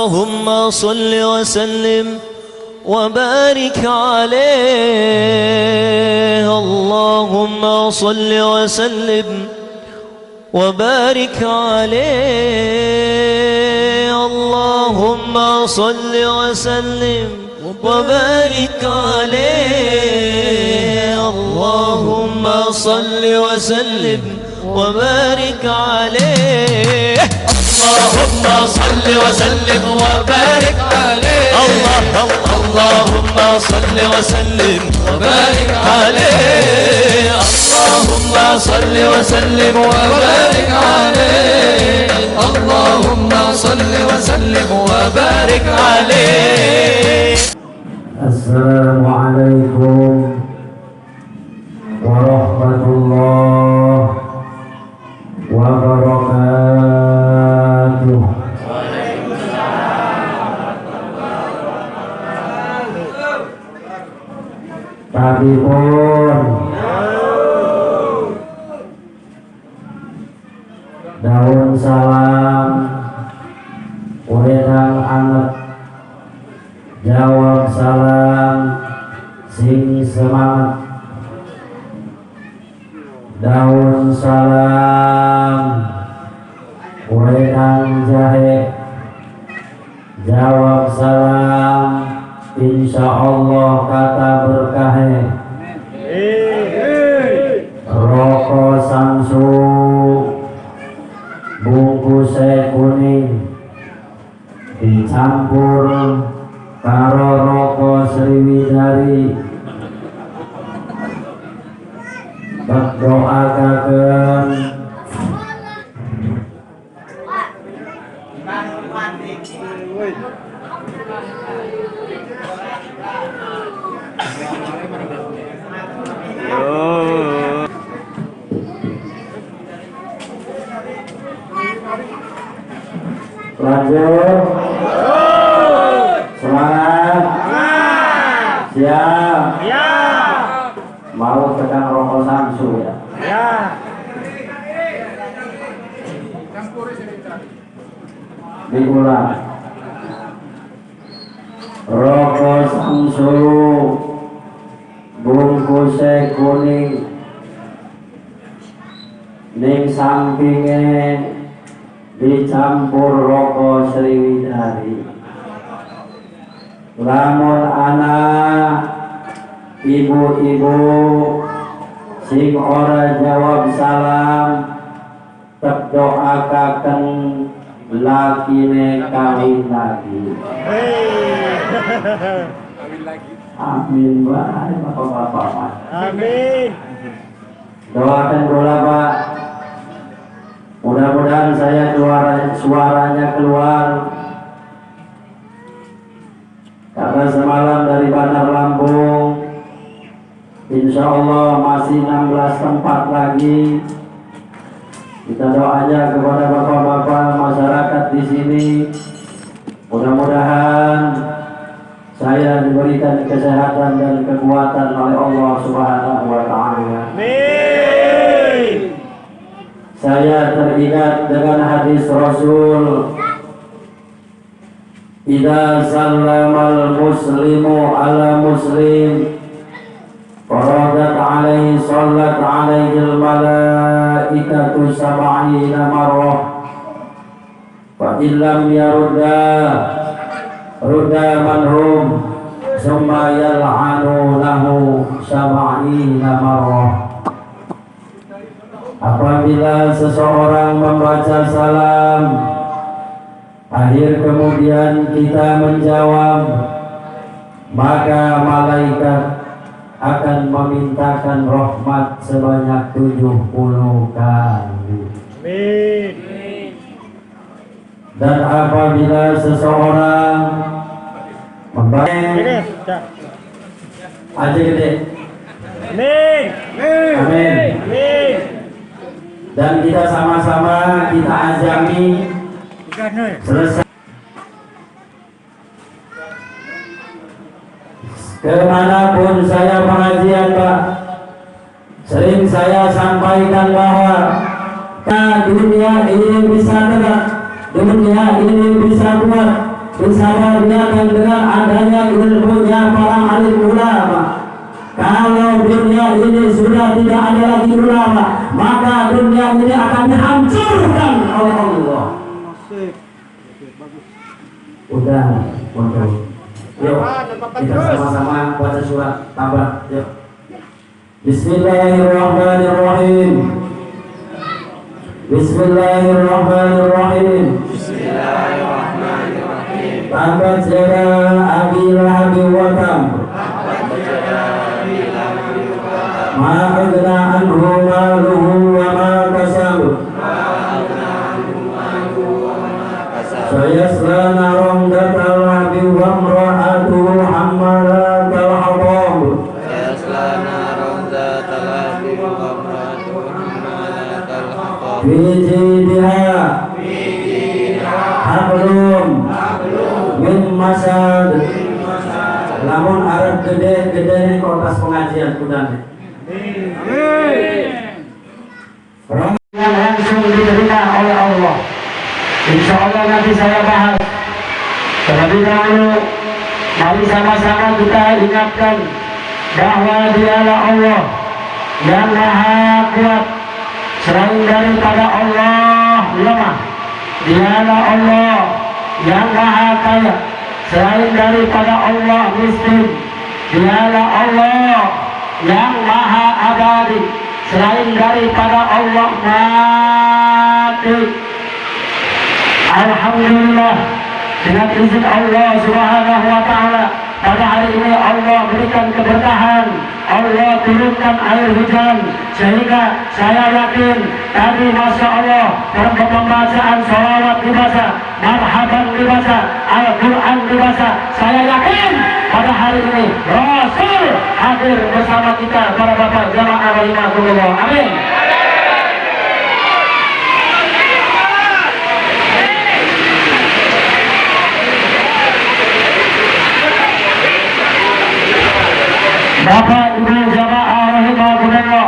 اللهم صل وسلم وبارك عليه اللهم صل وسلم وبارك عليه اللهم صل وسلم وبارك عليه اللهم صل وسلم وبارك عليه اللهم صل وسلم وبارك عليه اللهم صل وسلم وبارك عليه اللهم صل وسلم وبارك عليه اللهم صل وسلم وبارك عليه. السلام عليكم ورحمة الله وبركاته. Tapi pun daun salam wedang anget jawab salam sing semangat daun salam wedang jahe jawab salam insya Allah kata berkah rokok samsu bungkusnya kuning dicampur karo rokok Sriwidari berdoakan lanjut semangat siap mau tekan rokok samsu ya diulang rokok samsu bungkusnya kuning ning sampingnya dicampur rokok Sriwidari lamun anak ibu-ibu sing ora jawab salam terdoakan lakine kawin lagi amin baik bapak-bapak amin doakan doa Pak mudah-mudahan saya suaranya keluar karena semalam dari Bandar Lampung insya Allah masih 16 tempat lagi. Kita doa aja kepada bapak-bapak masyarakat di sini. Mudah-mudahan saya diberikan kesehatan dan kekuatan oleh Allah Subhanahu wa Ta'ala. Amin. Saya teringat dengan hadis Rasul, "Idza sallamal muslimu ala muslim, faradat alaihi sallat alaihi al-malaikatu sab'ina marrah, fa illam yarudda rudda manhum summa yal'anu lahu sab'ina marrah." Apabila seseorang membaca salam, akhir kemudian kita menjawab, maka malaikat akan memintakan rahmat sebanyak 70 kali. Amin. Dan apabila seseorang membaca aja gede. Amin. Amin. Amin. Dan kita sama-sama kita azami selesai. Kemanapun saya pengajian Pak, sering saya sampaikan bahwa dunia ini bisa tegak, dunia ini bisa kuat disababkan dengan adanya ilmunya para alim ulama. Kalau dunia ini sudah tidak ada lagi ulama, maka dunia ini akan dihancurkan oleh Allah. Udah, yuk kita sama-sama baca surat Tabat. Yuk. Bismillahirrahmanirrahim. Bismillahirrahmanirrahim. Bismillahirrahmanirrahim. Tabat yada Abi Lahab wa tab. Ma aghna anhu maluhu wa ma kasab. Sayasla naran dhatal lahabi wa imra'atuhu hammalatal hatab. Fi jidha hablum min masad. Lamun arep gede-gede kotas pengajian kudan. Amin. Yang langsung diterima oleh Allah. Insya Allah nanti saya bahas. Terlebih dahulu, mari sama-sama kita ingatkan bahwa Dialah Allah yang Maha Kuat. Selain daripada Allah lemah. Dialah Allah yang Maha Kaya. Selain daripada Allah miskin. Dialah Allah yang Maha Abadi. Selain daripada Allah mati. Alhamdulillah, dengan izin Allah Subhanahu wa Ta'ala, pada hari ini Allah berikan keberkahan, Allah turunkan air hujan, sehingga saya yakin tadi Masya Allah pembacaan sholawat dibaca, marhaban dibaca, Al-Quran dibaca. Saya yakin pada hari ini Rasul hadir bersama kita para bapak jamaah rahimahullah. Amin. Bapak Ibu jamaah rahimahullah,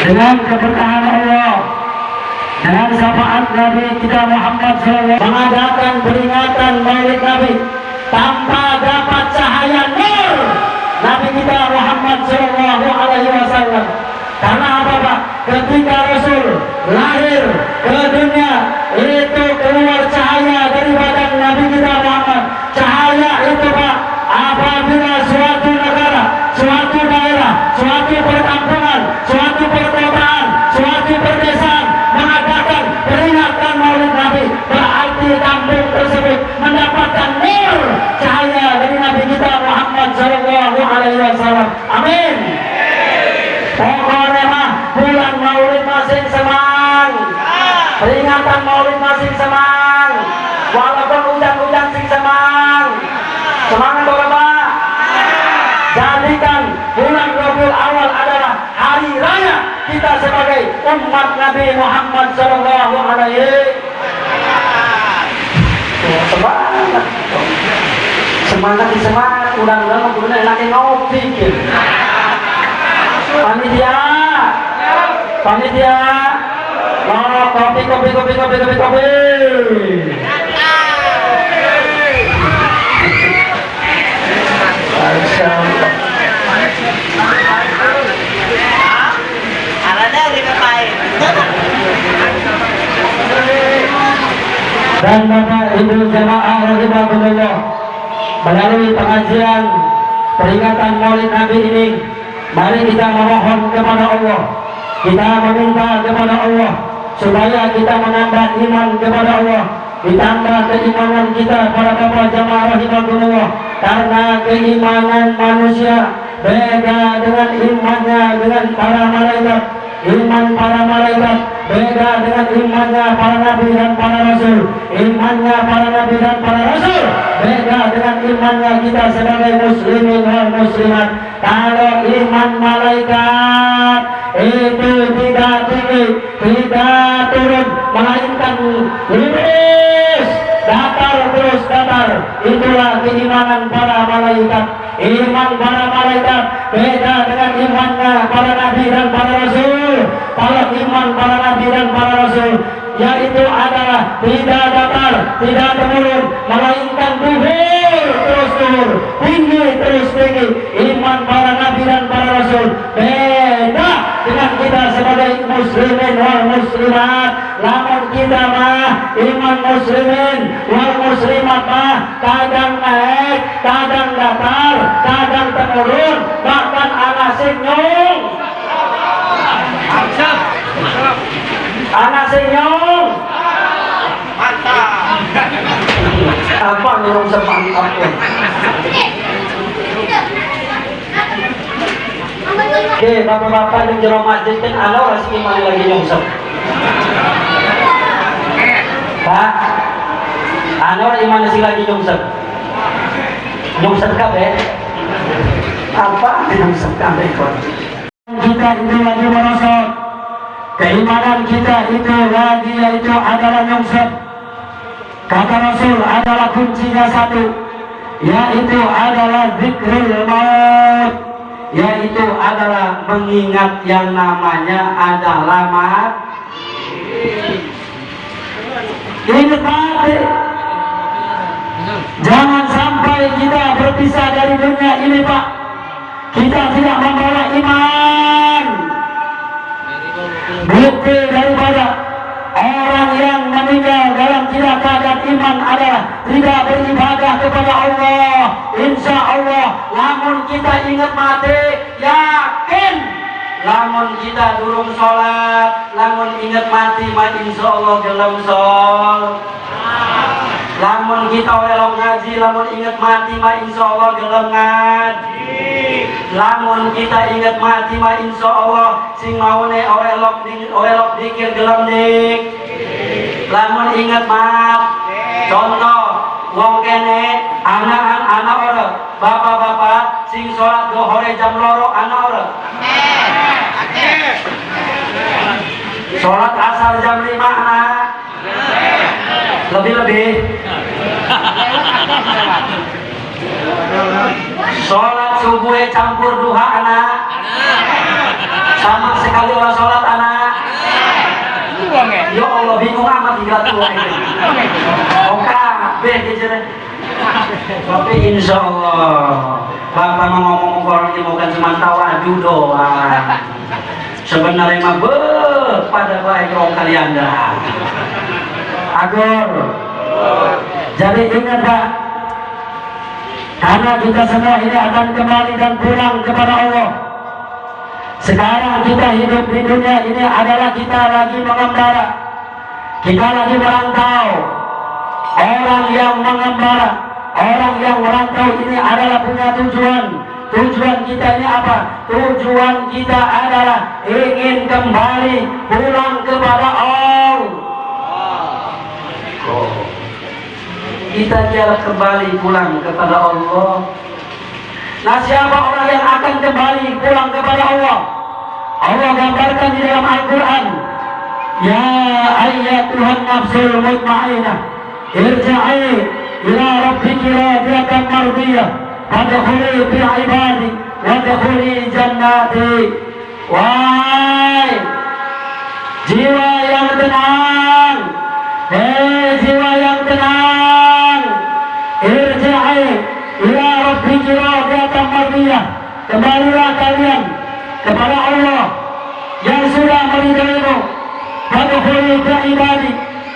dengan keberkahan Allah, dengan syafaat Nabi kita Muhammad SAW, mengadakan peringatan Maulid Nabi tanpa dapat cahaya nur Nabi kita Muhammad SAW. Karena apa Pak? Ketika Rasul lahir ke dunia, itu keluar cahaya dari badan Nabi kita Muhammad. Cahaya itu Pak, apabila suatu negara, suatu daerah, suatu perkampungan, suatu perkotaan, suatu perdesaan mengadakan peringatan Maulid Nabi, berarti kampung tersebut mendapatkan nur cahaya dari Nabi kita Muhammad SAW. Amin. Pokoknya mah bulan Maulid masing semang, peringatan Maulid masing semang, walaupun hujan-hujan sing semang. Semangat Bapak. Jadikan bulan Rabiul Awal adalah hari raya kita sebagai umat Nabi Muhammad Sallallahu Alaihi Wasallam. Semangat, undang-undang kemudian enaknya ngopi gitu. Panitia, oh, kopi. Dan Bapak Ibu jamaah rahimahullah, melalui pengajian peringatan Maulid Nabi ini, mari kita memohon kepada Allah, kita meminta kepada Allah supaya kita menambah iman kepada Allah, ditambah keimanan kita para bapak jamaah rahimahullah. Karena keimanan manusia beda dengan imannya dengan para malaikat. Iman para malaikat beda dengan imannya para nabi dan para rasul. Imannya para nabi dan para rasul beda dengan imannya kita sebagai muslimin dan muslimat. Kalau iman malaikat itu tidak tinggi, tidak turun, melainkan lurus, datar terus datar. Itulah keimanan para malaikat. Iman para malaikat beda dengan imannya para nabi dan para rasul. Kalau iman para nabi dan para rasul yaitu adalah tidak datar, tidak temurun, melainkan duhur terus duhur, tinggi terus tinggi. Iman para nabi dan para rasul beda dengan kita sebagai muslimin wal muslimat. Namun kita mah iman muslimin wal muslimat mah kadang naik, kadang datar, kadang temurun, bahkan anak senyum, anak senyum. Mantap. Apa yang semantap pun. Oke, bapak-bapak yang jero masjid kan ada orang sih iman lagi nyungsep. Pak, ada orang iman sih lagi nyungsep. Nyungsep kabeh. Apa nyungsep kabeh kon? Kita itu lagi merosot. Keimanan kita itu lagi yaitu adalah nyungsep. Kata Rasul adalah kuncinya satu, yaitu adalah zikrul maut, yaitu adalah mengingat yang namanya adalah mati. Ingat mati. Jangan sampai kita berpisah dari dunia ini, Pak. Kita tidak membawa iman. Bukti daripada orang yang meninggal dalam tidak keadaan iman adalah tidak beribadah kepada Allah. Insya Allah, namun kita ingat mati, yakin. Namun kita durung sholat, namun ingat mati, insya Allah gelem sholat. Namun kita oleh ngaji, namun ingat mati, insya Allah gelem ngaji. Namun kita ingat mati, insya Allah sing maune oleh dikir gelem dik. Namun ingat contoh wong kene anak orang, bapak-bapak sing sholat dohore jam loro anak orang. Sholat asar jam 5 anak. Lebih-lebih. Sholat subuh campur duha anak. Sama sekali orang sholat anak. Ya Allah bingung amat tidak tua ini. Oke, begitu. Tapi insya Allah Bapak mau ngomong orang ini bukan cuma tawadu doang. Sebenarnya mah pada baik orang kalian dah. Agur. Jadi ingat Pak, karena kita semua ini akan kembali dan pulang kepada Allah. Sekarang kita hidup di dunia ini adalah kita lagi mengembara, kita lagi merantau. Orang yang mengembara, orang yang merantau ini adalah punya tujuan. Tujuan kita ini apa? Tujuan kita adalah ingin kembali pulang kepada Allah. Kita jalan kembali pulang kepada Allah. Nah, siapa orang yang akan kembali pulang kepada Allah? Allah gambarkan di dalam Al-Quran, ya ayyatuhan nafsul mutmainnah, irja'i ila rabbiki radiyatan mardiyah, fadkhuli fi ibadi wadkhuli jannati. Wahai jiwa yang tenang, jiwa yang tenang, irja'i ila rabbiki radiyatan mardiyah, kembalilah kalian kepada Allah yang sudah meridaimu. Wadkhuli fi ibadi,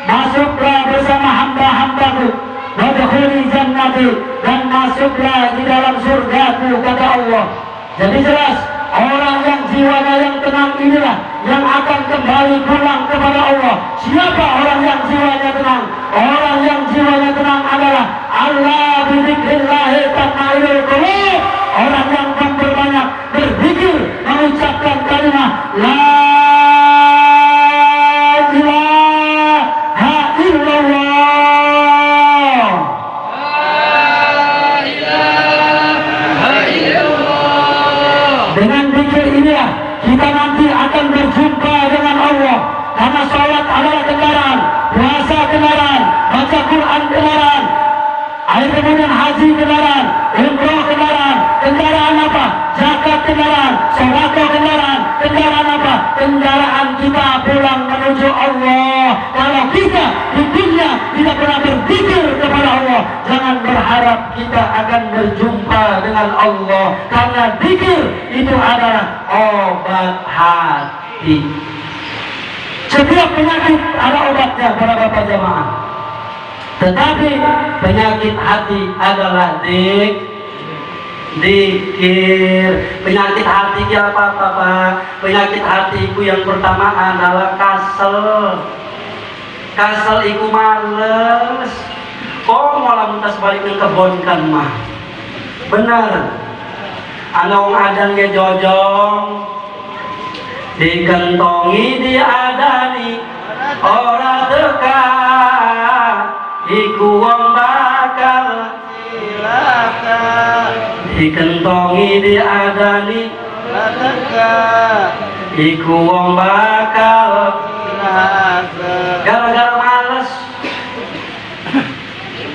masuklah bersama hamba-hambaku. Wadkhuli jannati, dan masuklah di dalam surgaku, kata Allah. Jadi jelas orang yang jiwanya yang tenang inilah yang akan kembali pulang kepada Allah. Siapa orang yang jiwanya tenang? Orang yang jiwanya tenang adalah Allah bidzikrillahi tatma'innul qulub. Orang yang memperbanyak berzikir, mengucapkan kalimat la ilaha illallah. La ilaha illallah. Dengan zikir inilah kita nanti akan berjumpa dengan Allah. Karena sholat adalah kendaraan, puasa kendaraan, baca Quran kendaraan, air kemudian haji kendaraan, umroh kendaraan. Kendaraan apa? Zakat kendaraan, sedekah kendaraan, Kendaraan apa? Kendaraan kita pulang menuju Allah. Kalau kita di dunia tidak pernah berzikir kepada Allah, jangan berharap kita akan berjumpa dengan Allah. Karena zikir itu adalah obat hati. Setiap penyakit ada obatnya para bapak jamaah. Tetapi penyakit hati adalah zikir. Penyakit hati apa Pak? Penyakit hatiku yang pertama adalah kasel. Kasel iku males. Kok malah muntas balik ke kebon kan mah. Bener. Ana wong adan ge jojong. Dikentongi diadani ora dekat. Iku wong bakal cilaka. Dikentongi diadani ora dekat. Iku wong bakal cilaka. Gara-gara males.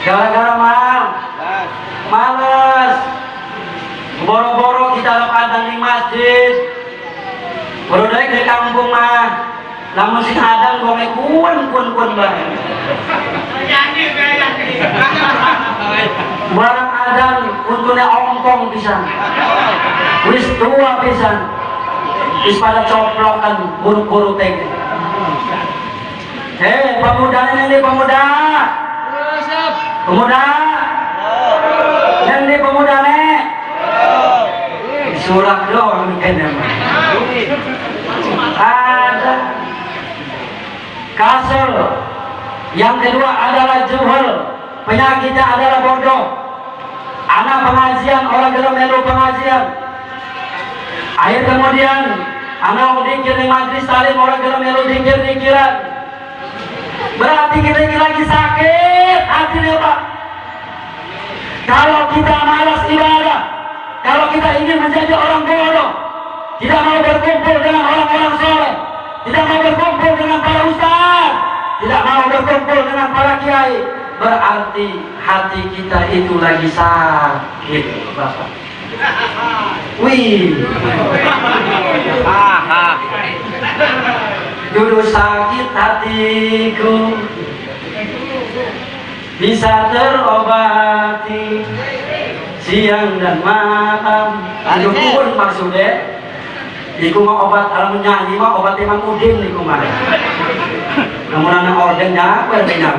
Gara-gara males. Boro-boro kita adang di masjid. Baru dari kampung mah, namun si adang gue kuan banget. Barang adang untungnya ongkong pisan, wis tua pisan, wis pada coplokan buru-buru teg. Hei pemuda ini pemuda, ini pemuda nih, surat doang kayaknya. Ada kasar. Yang kedua adalah juhal. Penyakitnya adalah bodoh. Anak pengajian, orang gelap melu pengajian. Akhir kemudian anak dikir di majlis talim, orang gelap melu dikir-dikiran. Berarti kita ini lagi sakit hati nih Pak. Kalau kita malas ibadah, kalau kita ingin menjadi orang bodoh, tidak mau berkumpul dengan orang-orang soleh, tidak mau berkumpul dengan para ustaz, tidak mau berkumpul dengan para kiai, berarti hati kita itu lagi sakit, Bapak. Wih, judul sakit hatiku bisa terobati siang dan malam. Itu pun maksudnya. Iku mah obat alam nyanyi mah obat Imam Udin iku mah. Namun anak ordennya apa benar?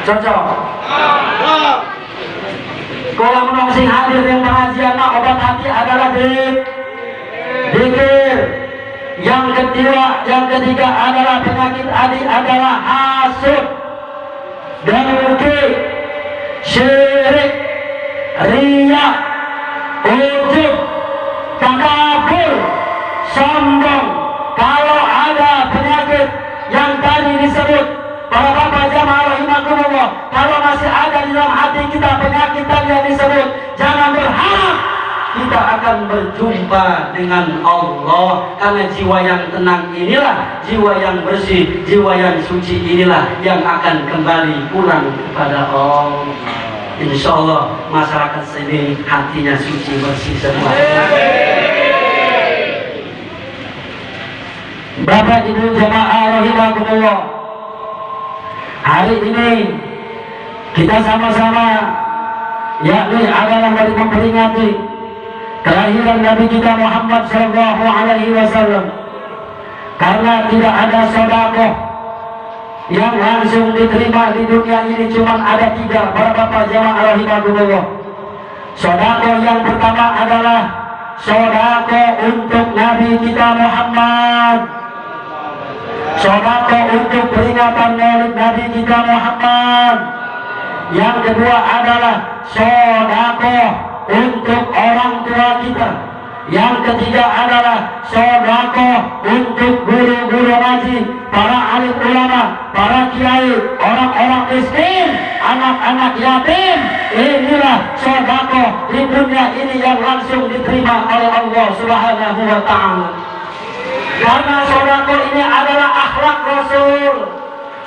Cocok. Kalau menong sing hadir yang pengajian mah obat hati adalah zikir. Yang ketiga adalah penyakit hati adalah hasud, dengki, syirik, riya, ujub, takabur, sombong. Kalau ada penyakit yang tadi disebut para bapak jamaah rahimakumullah, kalau masih ada di dalam hati kita penyakit tadi yang disebut, jangan berharap kita akan berjumpa dengan Allah. Karena jiwa yang tenang inilah, jiwa yang bersih, jiwa yang suci inilah yang akan kembali pulang kepada Allah. Insya Allah masyarakat sini hatinya suci bersih semua. Bapak Ibu jamaah rahimakumullah, hari ini kita sama-sama yakni adalah dari memperingati kelahiran Nabi kita Muhammad Sallallahu Alaihi Wasallam. Karena tidak ada sedekah yang langsung diterima di dunia ini, cuma ada 3 para bapak jamaah rahimakumullah. Sedekah yang pertama adalah sedekah untuk Nabi kita Muhammad. Sedekah untuk peringatan Maulid Nabi kita Muhammad. Yang kedua adalah sedekah untuk orang tua kita. Yang ketiga adalah sedekah untuk guru-guru ngaji, para alim ulama, para kiai, orang-orang miskin, anak-anak yatim. Inilah sedekah di dunia ini yang langsung diterima oleh Allah Subhanahu wa taala. Karena sedekah ini adalah akhlak Rasul,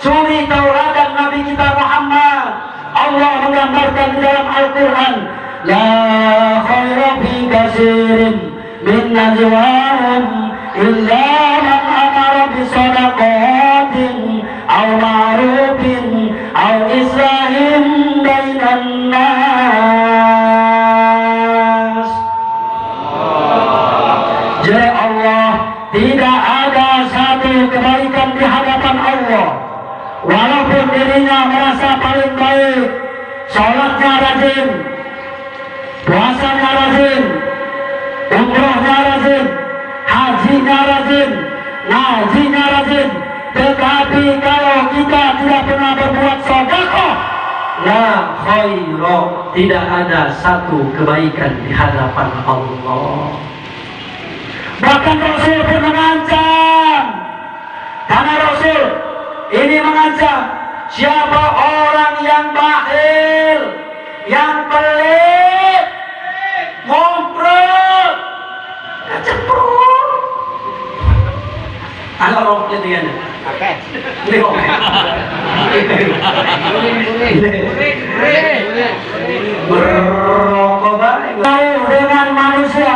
suri tauladan Nabi kita Muhammad. Allah menggambarkan di dalam Al-Quran, la khaira fi katsirin min najwahum illa man amara bisadaqatin aw ma'rufin aw islahin bainan nas. Ya Allah, tidak ada satu kebaikan di hadapan Allah walaupun dirinya merasa paling baik, sholatnya rajin, puasanya rajin, umrohnya rajin, hajinya rajin, ngajinya rajin, tetapi kalau kita tidak pernah berbuat sedekah, la khaira, tidak ada satu kebaikan di hadapan Allah. Bahkan Rasul pun mengancam, karena Rasul ini mengancam siapa orang yang bakhil, yang pelit, ngomprot, ceprot. Anak orang pelit dia nih. Oke. Berrokok baik. Jauh dengan manusia,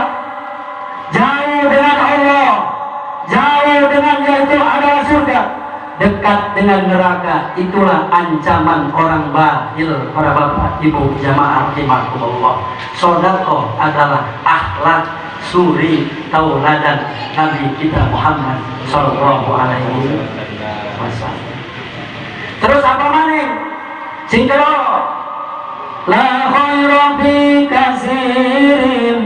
jauh dengan Allah, jauh dengan yaitu adalah surga, dekat dengan neraka. Itulah ancaman orang bakhil, para bapak, ibu, jamaah rahimakumullah. Sedekah adalah akhlak suri tauladan Nabi kita Muhammad sallallahu alaihi wasallam. Terus apa maning? Sing kedua, la khaira fi katsirin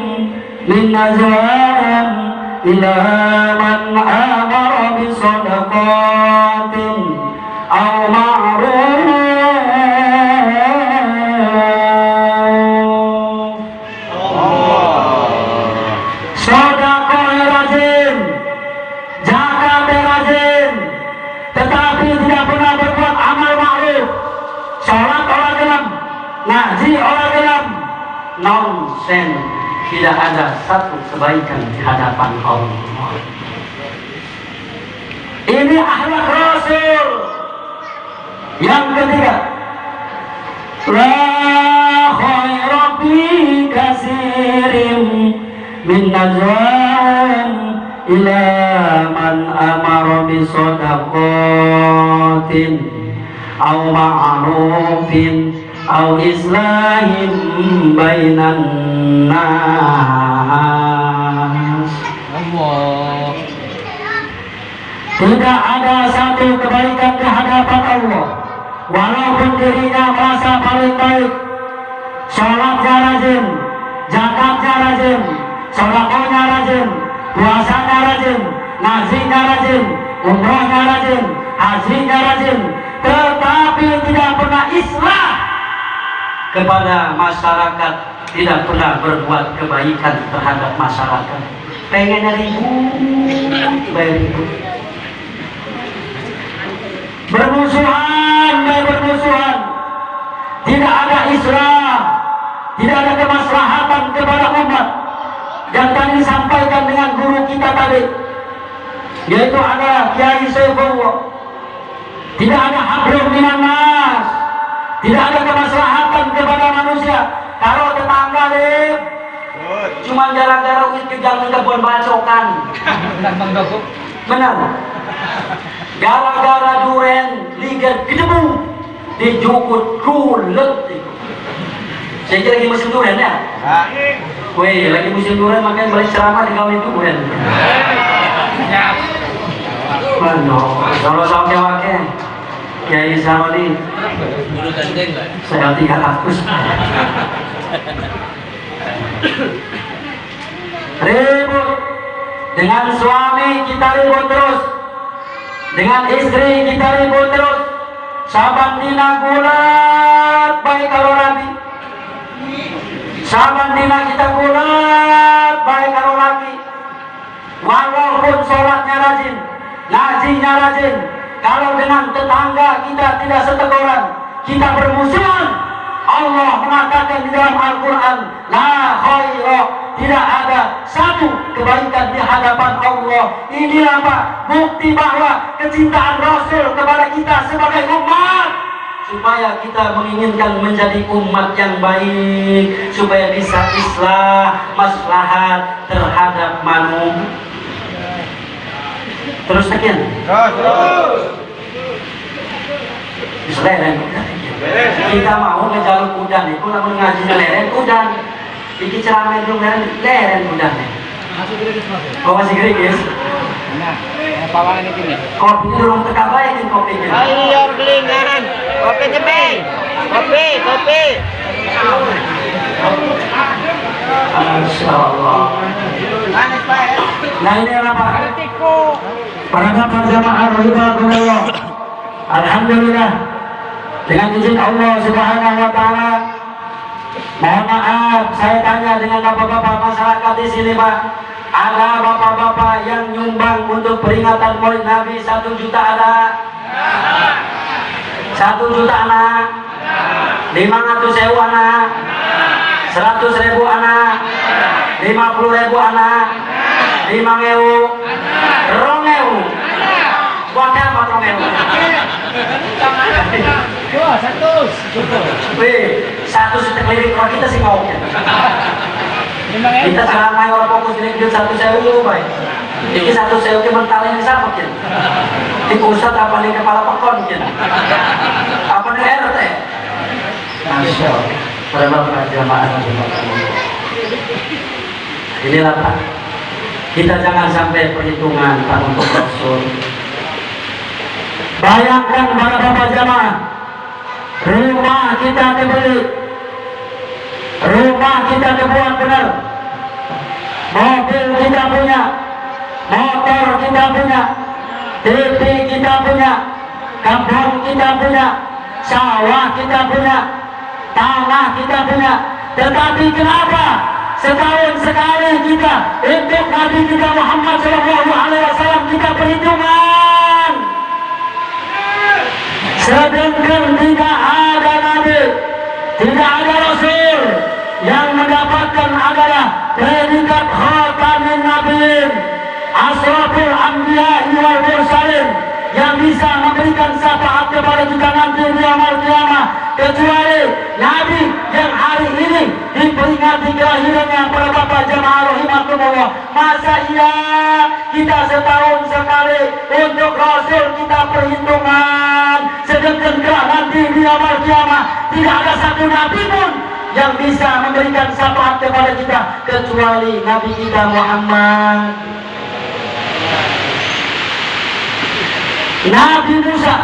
min najwahum illa man amara bi sadaqatin aw ma'ruf. Sedekah rajin, zakat rajin, tetapi tidak pernah berbuat amal ma'ruf. Salat orang gelem, ngaji orang gelem, nonsen. Tidak ada satu kebaikan di hadapan Allah. Ini akhlak Rasul. Yang ketiga, la khaira fi katsirin min najwahum illa man amara bi sadaqatin aw ma'rufin aw islahin bainan nas. Allah. Tidak ada satu kebaikan di hadapan Allah walaupun dirinya merasa paling baik, sholatnya rajin, zakatnya rajin, sedekahnya rajin, puasanya rajin, ngajinya rajin, umrohnya rajin, hajinya rajin, tetapi tidak pernah islah kepada masyarakat, tidak pernah berbuat kebaikan terhadap masyarakat. Pengennya ribut, bayar ribut. Bermusuhan, bermusuhan. Tidak ada Islam, tidak ada kemaslahatan kepada umat. Yang tadi disampaikan dengan guru kita tadi, yaitu adalah Kiai Saifullah. Tidak ada hablum minan nas, tidak ada kemaslahatan kepada manusia. Kalau tetangga deh, cuma gara-gara itu jangan kebun bacokan. Benar. Gara-gara duren ligat gedebu dijukut kulet. Saya kira lagi musim duren ya. Weh, lagi musim duren makanya balik ceramah di kawan itu duren. Mana? Kalau sampai wakil Kiai Sarodi saya 300. Ribut dengan suami kita ribut terus, dengan istri kita ribut terus. Saban dina gulat baik kalau Nabi, saban dina kita gulat baik kalau laki. Walaupun sholatnya rajin, ngajinya rajin, kalau dengan tetangga kita tidak seteguran, kita bermusuhan. Allah mengatakan di dalam Al-Quran, la khaira, tidak ada satu kebaikan di hadapan Allah. Ini apa? Bukti bahwa kecintaan Rasul kepada kita sebagai umat supaya kita menginginkan menjadi umat yang baik, supaya bisa islah maslahat terhadap manusia. Terus sekian. Leren kita mau ngejaluk udan itu namun ngaji leren udan iki ceramah itu leren udan masih gede guys Pawangan ini. kopi ini belum terkabai ini kopinya Ayo gelingan. Kopi cepet. Kopi. Masya Allah. Manis Pak. Nah ini apa? Tiku. Para jamaah rahimahumullah. Alhamdulillah. Dengan izin Allah Subhanahu wa taala. Mohon maaf, saya tanya dengan bapak-bapak masyarakat di sini, Pak. Ada bapak-bapak yang nyumbang untuk peringatan Maulid Nabi 1 juta ada? 1 juta anak? 500.000 anak? 100.000 anak? 50.000 anak? 5.000? 2.000? Buatnya apa 2.000? Dua, 100. Wih, 1 setek lirik kalau kita sih mau kita selama orang fokus di video 1.000 baik ini 1.000 ke mental yang sama kan di pusat apa di kepala pekon kan apa di RT Masya Allah para jamaah inilah Pak kita jangan sampai perhitungan Pak untuk Rasul. Bayangkan para bapak jamaah rumah kita dibeli, rumah kita dibuat benar, mobil kita punya, motor kita punya, TV kita punya, kampung kita punya, sawah kita punya, tanah kita punya. Tetapi kenapa setahun sekali kita untuk Nabi kita Muhammad SAW kita perhitungan? Sedangkan tidak ada Nabi, tidak ada Rasul yang mendapatkan adalah predikat khatamin Nabiin, asraful anbiya wal mursalin, yang bisa memberikan syafaat kepada kita nanti di yaumul qiyamah, kecuali Nabi yang hari ini diperingati kelahirannya para bapak jamaah rahimahumullah. Masa iya kita setahun sekali untuk Rasul kita perhitungan, sedangkan nanti di yaumul qiyamah tidak ada satu Nabi pun yang bisa memberikan syafaat kepada kita kecuali Nabi kita Muhammad. Nabi Musa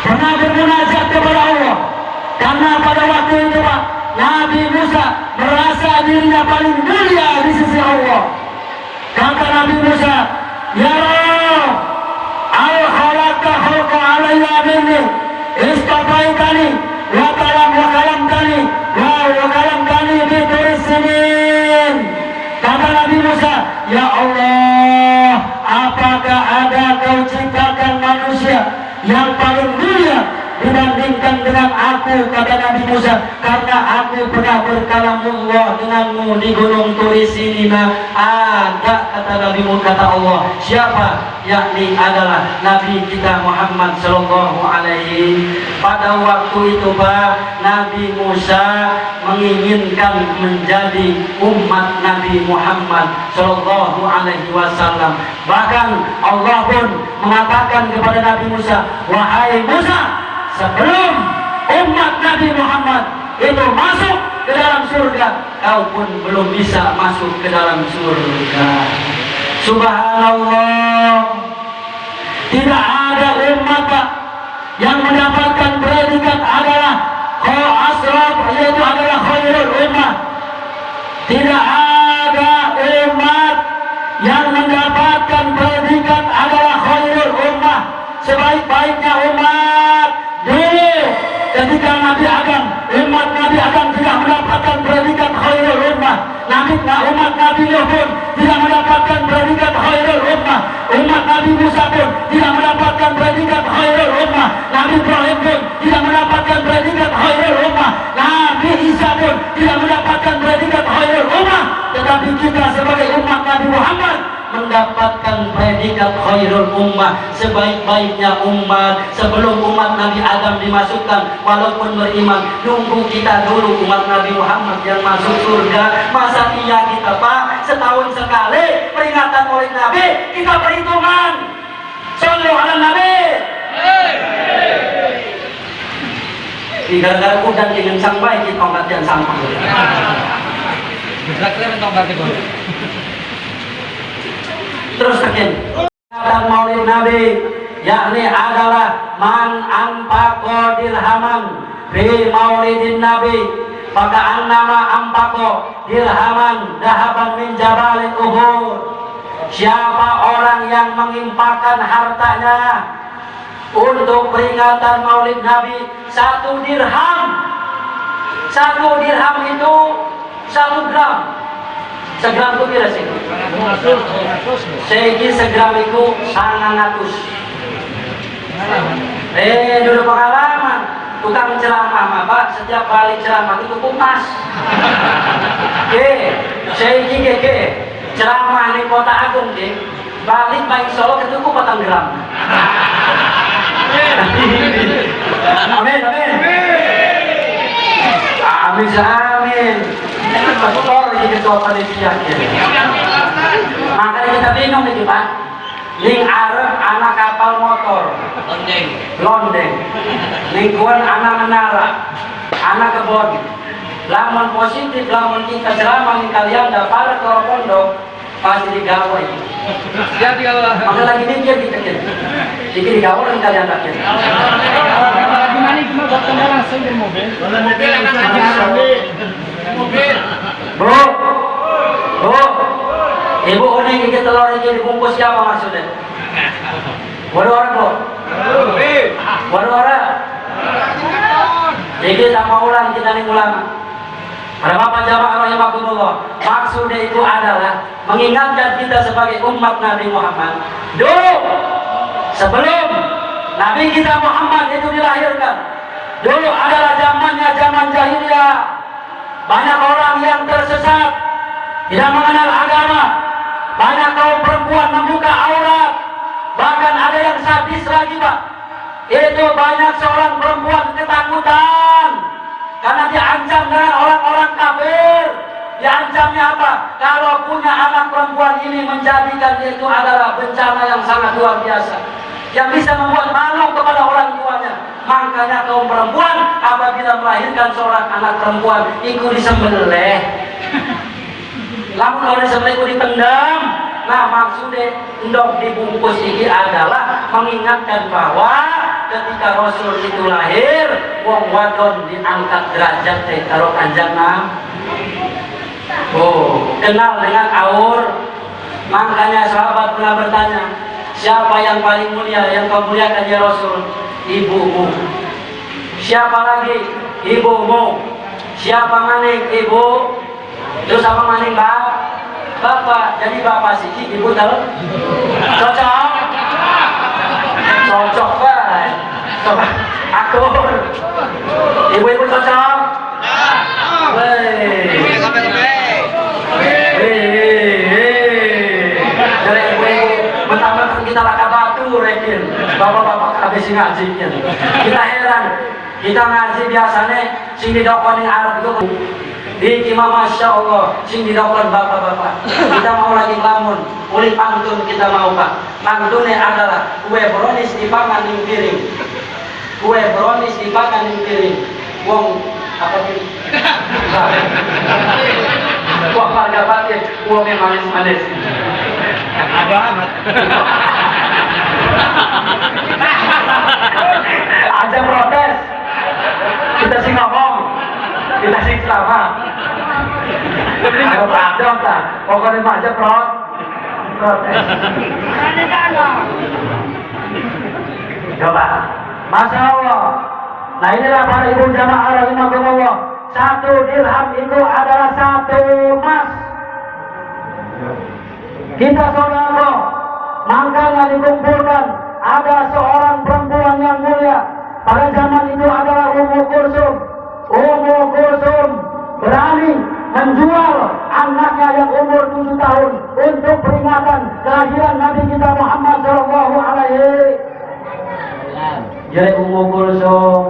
pernah bermunajat kepada Allah karena pada waktu itu Pak Nabi Musa merasa dirinya paling mulia di sisi Allah. Kata Nabi Musa, ya Allah, al-khalaqta khalqa alayya minni istafaitani wa kalamtani wa kalamtani bi turisinin. Kata Nabi Musa, ya Allah, apakah ada kau ciptakan manusia yang paling mulia dibandingkan dengan aku? Kata Nabi Musa, karena aku pernah berkalamullah denganmu di gunung Turis ini. Ada, kata Nabi Musa, kata Allah, siapa? Yakni adalah Nabi kita Muhammad Sallallahu Alaihi. Pada waktu itu Pak, Nabi Musa menginginkan menjadi umat Nabi Muhammad Sallallahu Alaihi Wasallam. Bahkan Allah pun mengatakan kepada Nabi Musa, wahai Musa, sebelum umat Nabi Muhammad itu masuk ke dalam surga, kau pun belum bisa masuk ke dalam surga. Subhanallah, tidak ada umat Pak yang mendapatkan predikat adalah asraf, yaitu adalah khairul ummah. Tidak ada umat yang mendapatkan predikat adalah khairul ummah, sebaik-baiknya umat. Dulu ketika Nabi Adam, umat Nabi Adam tidak mendapatkan predikat khairul ummah. Umat Nabi Nuh pun tidak mendapatkan predikat khairul ummah. Umat Nabi Musa pun tidak mendapatkan predikat khairul ummah. Nabi Ibrahim pun tidak mendapatkan predikat khairul ummah. Nabi Isa pun tidak mendapatkan predikat khairul ummah. Tetapi kita sebagai umat Nabi Muhammad mendapatkan predikat dikat khairul ummah, sebaik-baiknya umat. Sebelum umat Nabi Adam dimasukkan, walaupun beriman, nunggu kita dulu umat Nabi Muhammad yang masuk surga. Masa iya kita Pak, setahun sekali peringatan oleh Nabi, kita perhitungan. Sallu ala Nabi. Gara-gara udah dengan sang baik kita tongkat yang sampah. Terus sekian. Dan maulid Nabi yakni adalah man anfaqo dirhaman fi maulidin Nabi, maka annama anfaqo dirhaman dahaban min jabalin Uhud. Siapa orang yang menginfakkan hartanya untuk peringatan maulid Nabi 1 dirham. 1 dirham itu 1 gram. Segram itu kira sih. Segi segram itu 100. Dulu pengalaman tukang ceramah Pak, setiap balik ceramah itu kupas. Segi ceramah di Kota Agung balik baik Solo itu ku 4 gram. Amin, amin. Amin, amin. Betul ini ketua panitia. Makanya kita bingung nih Pak. Ning Arab anak kapal motor, londeng. Ning kuan anak menara, anak kebon. Lamun positif, lamun kita ceramah nih kalian dapat ke pondok pasti digawe. Jadi kalau maka lagi mikir kita kan. Jadi digawe nih kalian tak kan. gimana cuma buat langsung di mobil. Mobil mobil. Bu, ibu ini gigit telur ini dibungkus siapa maksudnya? Waduh orang bu? Waduh orang? Jadi sama ulang kita nih ulama. Para bapak jamaah rahimakumullah, maksudnya itu adalah mengingatkan kita sebagai umat Nabi Muhammad. Dulu sebelum Nabi kita Muhammad itu dilahirkan, dulu adalah zamannya zaman jahiliyah. Banyak orang yang tersesat, tidak mengenal agama. Banyak kaum perempuan membuka aurat, bahkan ada yang sadis lagi Pak. Itu banyak seorang perempuan ketakutan karena diancam dengan orang-orang kafir. Diancamnya apa? Kalau punya anak perempuan ini menjadikan itu adalah bencana yang sangat luar biasa, yang bisa membuat malu kepada orang tuanya. Makanya kaum perempuan apabila melahirkan seorang anak perempuan ikut disembelih. Lalu kalau disembelih ikut dipendam. Nah maksudnya ndok dibungkus ini adalah mengingatkan bahwa ketika Rasul itu lahir, wong wadon diangkat derajat karo Kanjeng Nabi. Oh, kenal dengan aur. Makanya sahabat pernah bertanya, siapa yang paling mulia yang kau muliakan ya Rasul? Ibumu. Siapa lagi? Ibumu. Siapa maning? Ibu. Terus apa maning bapak? Jadi bapak sih, ibu tahu? Cocok? Cocok banget. Coba akur. Ibu-ibu cocok? Dari ibu-ibu mentang-mentang kita laka batu rekin. Bapak-bapak habis ngaji. Kita heran. Kita ngaji biasanya sing didokon yang Arab itu di Masya Allah sing didokon bapak-bapak. Kita mau lagi lamun uli pantun kita mau Pak. Pantunnya adalah kue brownies dipangan di piring. Kue brownies dipangan di piring. Wong apa ini? Wah harga batin, uangnya manis-manis. Ada amat. Ada protes. Kita sih ngomong, kita sih selama. Ada pradon tak? Pokoknya aja protes. Coba, Masya Allah. Nah inilah para ibu jamaah rahimakumullah. 1 dirham itu adalah 1 emas. Kita saudara, makanya dikumpulkan ada seorang perempuan yang mulia. Pada zaman itu adalah Ummu Kulsum. Ummu Kulsum berani menjual anaknya anaknya yang umur 7 tahun untuk peringatan kelahiran Nabi kita Muhammad Shallallahu Alaihi Jadi Ummu Kulsum.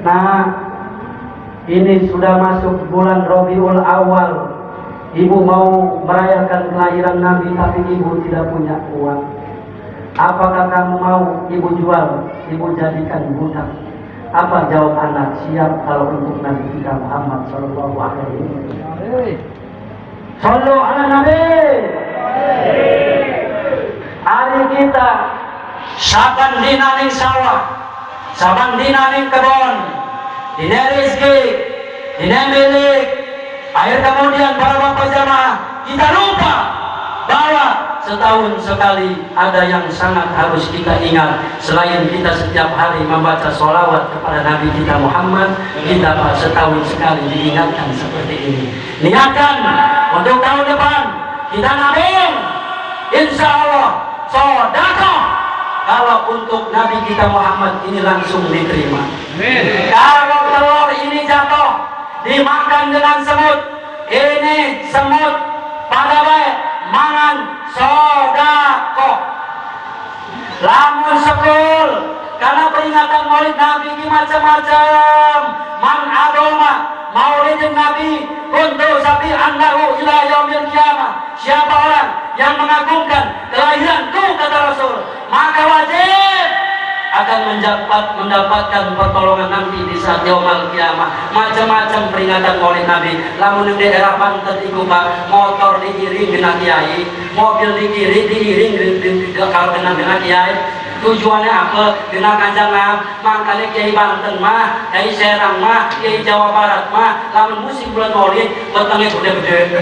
Nah, ini sudah masuk bulan Rabiul Awal. Ibu mau merayakan kelahiran Nabi tapi ibu tidak punya uang. Apakah kamu mau ibu jual? Ibu jadikan budak. Apa jawab anak? Siap kalau untuk Nabi kita Muhammad Sallallahu Alaihi Wasallam. Sallu ala Nabi. Hari kita saban dina ning sawah, saban dina ning kebon, dina rezeki, dina milik. Akhir kemudian para bapak jamaah kita lupa bahwa setahun sekali ada yang sangat harus kita ingat. Selain kita setiap hari membaca sholawat kepada Nabi kita Muhammad, kita setahun sekali diingatkan seperti ini. Niatkan untuk tahun depan kita nabung, insya Allah sedekah. Kalau untuk Nabi kita Muhammad ini langsung diterima. Kalau telur ini jatuh dimakan dengan semut, ini semut pada baik mangan sodako. Lamun sekul karena peringatan maulid Nabi ini macam-macam. Man adoma maulid Nabi untuk sapi annahu ila yaumil qiyamah. Siapa orang yang mengagungkan kelahiranku kata Rasul, maka wajib akan mendapatkan pertolongan nanti di saat yaumul qiyamah. Macam-macam peringatan maulid Nabi. Lamun di daerah Banten iku Pak, motor diiring dengan kiai, mobil diiring kalau dengan kiai. Tujuannya apa? Dengan Kanjeng Nabi. Makanya kiai Banten mah, kiai Serang mah, kiai Jawa Barat mah, lamun musim bulan maulid wetenge gede-gede.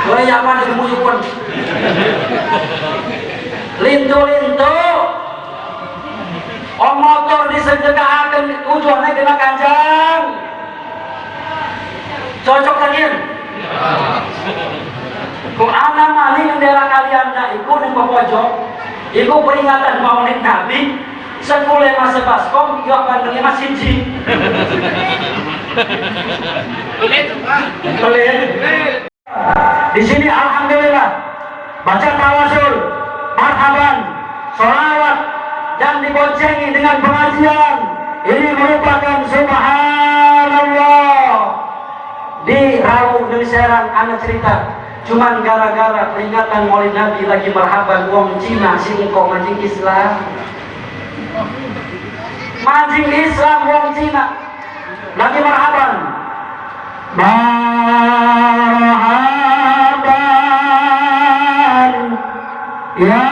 Boleh apa di pun lintu-lintu. Oh motor disedekahkan tujuannya kena Kanjeng. Cocok lagi. Kung anak mani yang daerah kalian dah ikut di pojok, ikut peringatan maulid Nabi. Sekolah masih baskom, juga pandangnya masih ji. Di sini alhamdulillah baca tawasul, marhaban, sholawat dan diboncengi dengan pengajian. Ini merupakan subhanallah. Di Rawu dari Serang anak cerita, cuman gara-gara peringatan maulid Nabi lagi marhaban wong Cina singko mancing Islam. Mancing Islam wong Cina lagi marhaban. Marhaban ya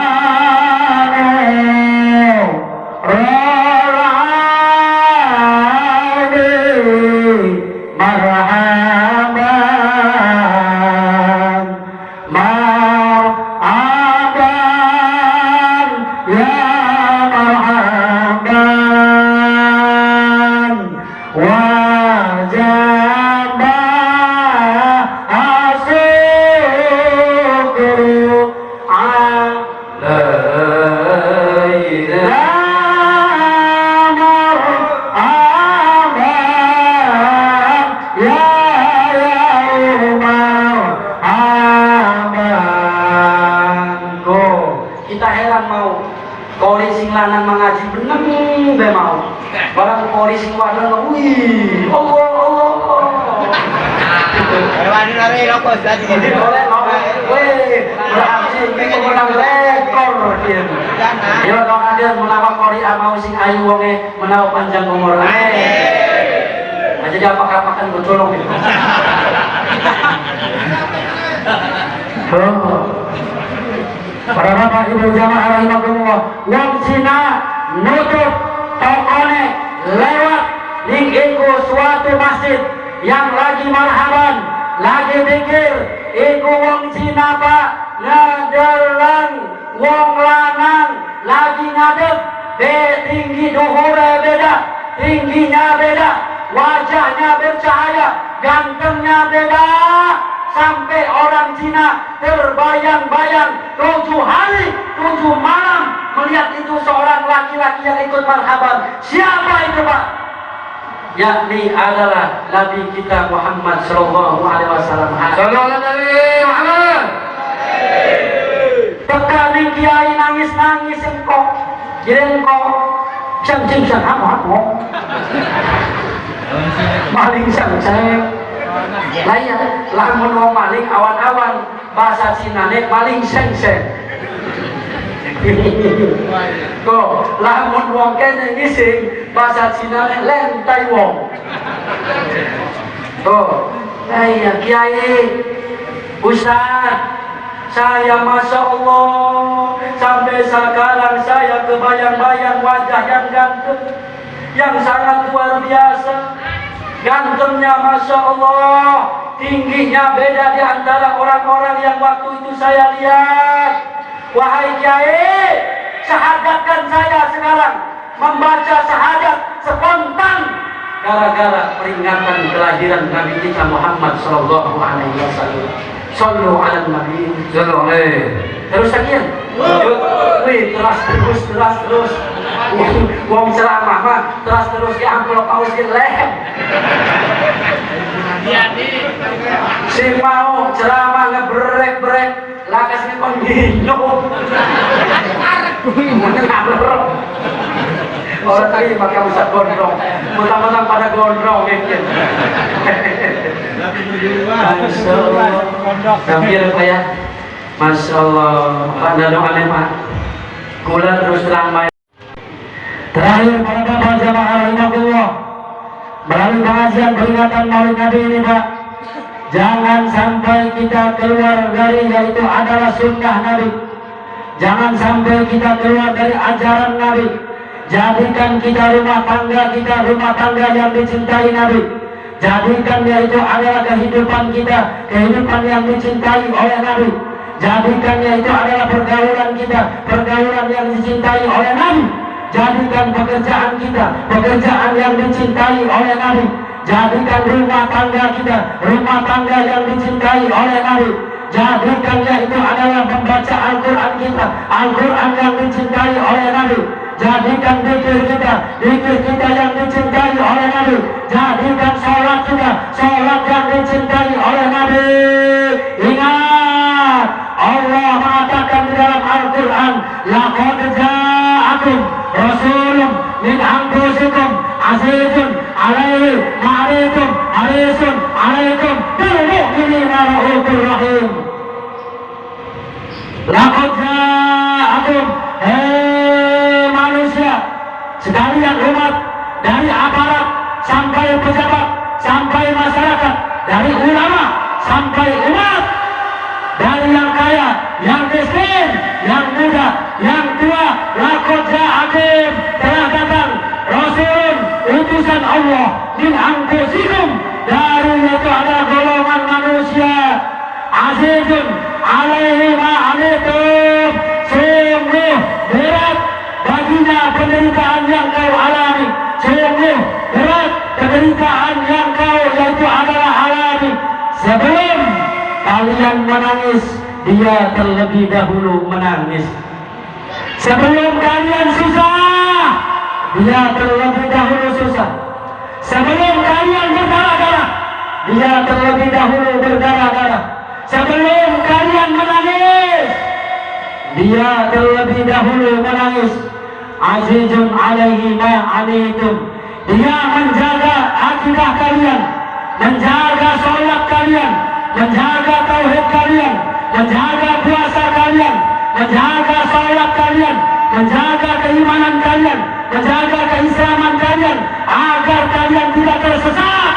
menawa panjang umur. Aja dia pakai bercolong gitu. Para bapak ibu jamaah rahimakumullah, wong Cina nutup tokone lewat ning iku suatu masjid yang lagi marhaban, lagi zikir. Iku wong Cina Pak ngadelang wong lanang lagi ngadep. Tinggi duhurnya beda, tingginya beda, wajahnya bercahaya, gantengnya beda, sampai orang Cina terbayang-bayang 7 hari 7 malam melihat itu seorang laki-laki yang ikut marhaban. Siapa itu Pak? yakni adalah Nabi kita Muhammad sallallahu alaihi wasallam. Sallallahu alaihi Muhammad. Tekani kiai nangis-nangis engkau, jengkau, sang apa? Maling sang-sang. Layan, lamun wong maling awan-awan, bahasa Cinane maling seng-seng. Kok lamun wong kene ngising, bahasa Cinane lentai wong. Kok, ya kiai, Ustaz, saya Masya Allah sampai sekarang saya kebayang-bayang wajah yang ganteng, yang sangat luar biasa. Gantengnya Masya Allah, tingginya beda di antara orang-orang yang waktu itu saya lihat. Wahai kiai, syahadatkan saya sekarang membaca syahadat spontan gara-gara peringatan kelahiran Nabi kita Muhammad sallallahu alaihi wasallam. Sallu ala Nabi. Sallallahu alaihi. Terus sekian. Wih, terus. Wong ceramah mah terus ke amplop paus ke lehem. Si mau ceramah ngebrek lakas ni kon dino. Orang tadi pakai usah gondrong, mentang-mentang pada gondrong gitu. Masya Allah, hampir apa ya? Masya Allah, Pak Dano Pak. Kula terus terang. Terakhir para bapak jamaah rahimahullah, melalui pengajian peringatan Maulid Nabi ini Pak, jangan sampai kita keluar dari yaitu adalah sunnah Nabi. Jangan sampai kita keluar dari ajaran Nabi. Jadikan kita rumah tangga yang dicintai Nabi. Jadikan yaitu adalah kehidupan kita, kehidupan yang dicintai oleh Nabi. Jadikan yaitu adalah pergaulan kita, pergaulan yang dicintai oleh Nabi. Jadikan pekerjaan kita, pekerjaan yang dicintai oleh Nabi. Jadikan rumah tangga kita, rumah tangga yang dicintai oleh Nabi. Jadikan yaitu adalah membaca Al-Quran kita, Al-Quran yang dicintai oleh Nabi. Jadikan zikir kita yang dicintai oleh Nabi. Jadikan sholat kita, sholat yang dicintai oleh Nabi. Ingat, Allah mengatakan di dalam Al-Quran, laqad ja'akum rasulun min anfusikum azizun alaihi ma'arikum harisun alaikum bil mu'minina ra'ufur rahim. Laqad ja'akum, manusia sekalian, umat, dari aparat sampai pejabat sampai masyarakat, dari ulama sampai umat, dari yang kaya, yang miskin, yang muda, yang tua, laqad ja'akum, telah datang rasulun, utusan Allah, min anfusikum, dari itu ada golongan manusia, azizun alaihi ma'anitum, sungguh berat baginya penderitaan yang kau alami, sungguh berat penderitaan yang kau yaitu adalah alami. Sebelum kalian menangis, dia terlebih dahulu menangis. Sebelum kalian susah, dia terlebih dahulu susah. Sebelum kalian berdarah-darah, dia terlebih dahulu berdarah-darah. Sebelum kalian menangis, dia terlebih dahulu menangis. Azizun alaihi ma'anitum, dia menjaga akidah kalian, menjaga sholat kalian, menjaga tauhid kalian, menjaga puasa kalian, menjaga sholat kalian, menjaga keimanan kalian, menjaga keislaman kalian, agar kalian tidak tersesat,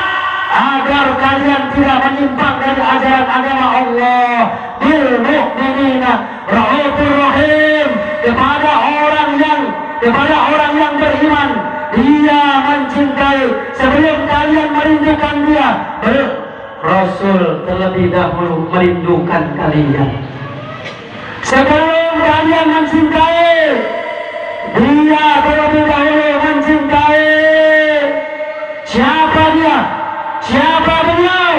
agar kalian tidak menyimpang dari ajaran agama Allah. Bil mu'minina ra'ufur rahim, kepada orang yang beriman, dia mencintai. Sebelum kalian merindukan dia, Rasul terlebih dahulu merindukan kalian. Sebelum kalian mencintai, dia terlebih dahulu mencintai. Siapa dia? Siapa beliau?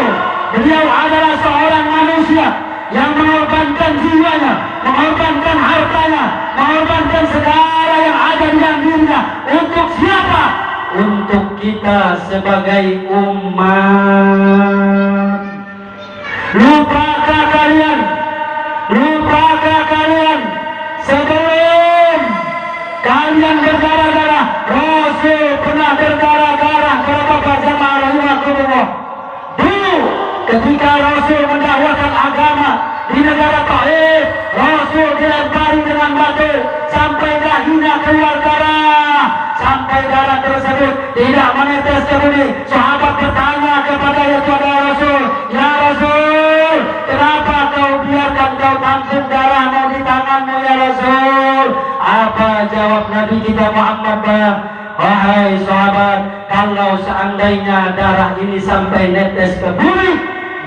Beliau adalah seorang manusia yang mengorbankan jiwanya, mengorbankan hartanya, mengorbankan segala yang ada di dalam dirinya. Untuk siapa? untuk kita sebagai umat. Lupakah kalian sebelum kalian berdarah-darah, Rasul pernah berdarah-darah kepada jamaah rahimakumullah. Dulu ketika Rasul mendakwakan agama di negara Taif, Rasul dilempari dengan batu sampai dahinya keluar darah, sampai darah tersebut tidak menetes ke bumi. Sahabat bertanya kepada Rasul, ya Rasul, kenapa kau biarkan kau tampung darahmu di tanganmu ya Rasul? Apa jawab Nabi kita Muhammad? Wahai sahabat, kalau seandainya darah ini sampai netes ke bumi,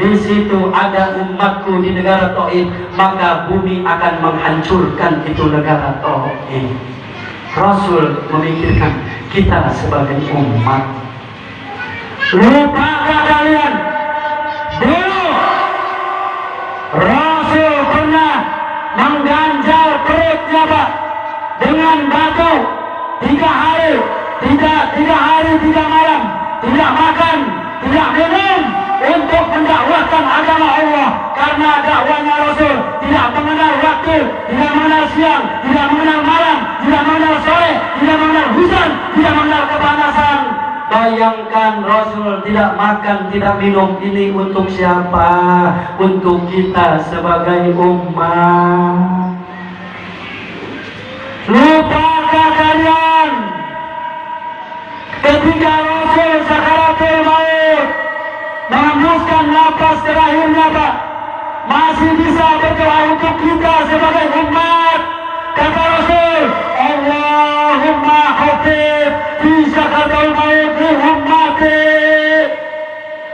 di situ ada umatku di negara Taif, maka bumi akan menghancurkan itu negara Taif. Rasul memikirkan kita sebagai umat. Lupakah kalian dulu Rasul pernah mengganjal perutnya Pak dengan batu 3 hari, 3 malam, tidak makan, tidak minum, untuk mendakwahkan agama Allah. Karena dakwahnya Rasul tidak mengenal waktu, tidak mengenal siang, tidak mengenal malam, tidak mengenal sore, tidak mengenal hujan, tidak mengenal kepanasan. Bayangkan Rasul tidak makan, tidak minum. Ini untuk siapa? Untuk kita sebagai umat. Lupakah kalian ketika Rasul sakaratul maut menghembuskan nafas terakhirnya Pak, masih bisa berdoa untuk kita sebagai umat? Kata Rasul, Allahumma khafif fi sakaratul maut li ummati.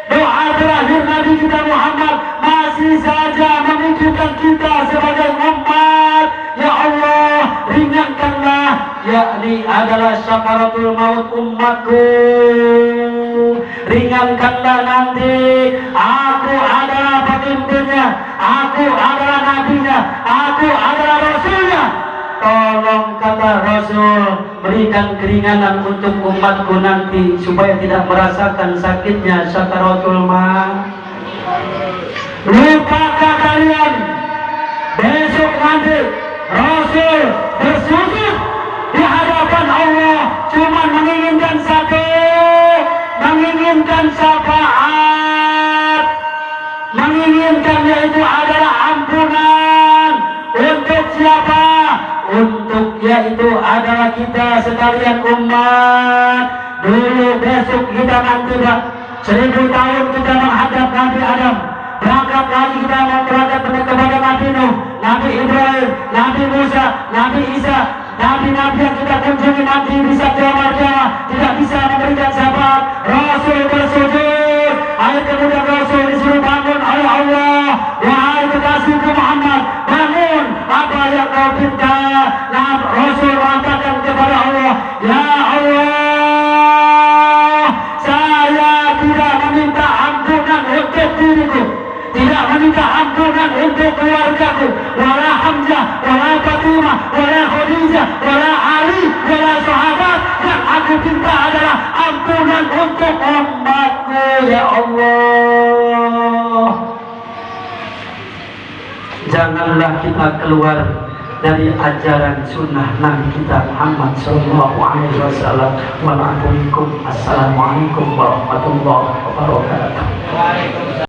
Doa terakhir Nabi kita Muhammad masih saja memikirkan kita sebagai umat. Ya Allah, ringankanlah, yakni adalah sakaratul maut umatku. Ringankanlah nanti. Aku adalah pemimpinnya, aku adalah nabinya, aku adalah rasulnya. Tolong, kata Rasul, berikan keringanan untuk umatku nanti supaya tidak merasakan sakitnya sakaratul maut. Lupakah kalian besok nanti Rasul bersujud di hadapan Allah cuma menginginkan satu, menginginkan syafaat, menginginkan yaitu adalah ampunan. Untuk siapa? Untuk yaitu adalah kita sekalian umat. Dulu besok kita nanti 1000 tahun kita menghadap Nabi Adam, berangkat lagi kita mau berangkat kepada Nabi Nuh, Nabi Ibrahim, Nabi Musa, Nabi Isa, Nabi-Nabi yang kita kunjungi nanti bisa kiamat-kiamat tidak bisa memberikan syafaat. Rasul bersujud, air kemudian Rasul disuruh bangun oleh Allah. Wahai kekasihku Muhammad, bangun, apa yang kau minta? Nah, Rasul mengatakan kepada Allah, ya Allah, saya tidak meminta ampunan untuk diriku, tidak meminta ampunan untuk keluargaku, wala Hamzah, wala Fatimah, wala Khadijah, wala Ali, wala sahabat. Yang aku minta adalah ampunan untuk umatku, ya Allah. Janganlah kita keluar dari ajaran sunnah Nabi kita Muhammad sallallahu alaihi wasallam. Assalamualaikum warahmatullahi wabarakatuh.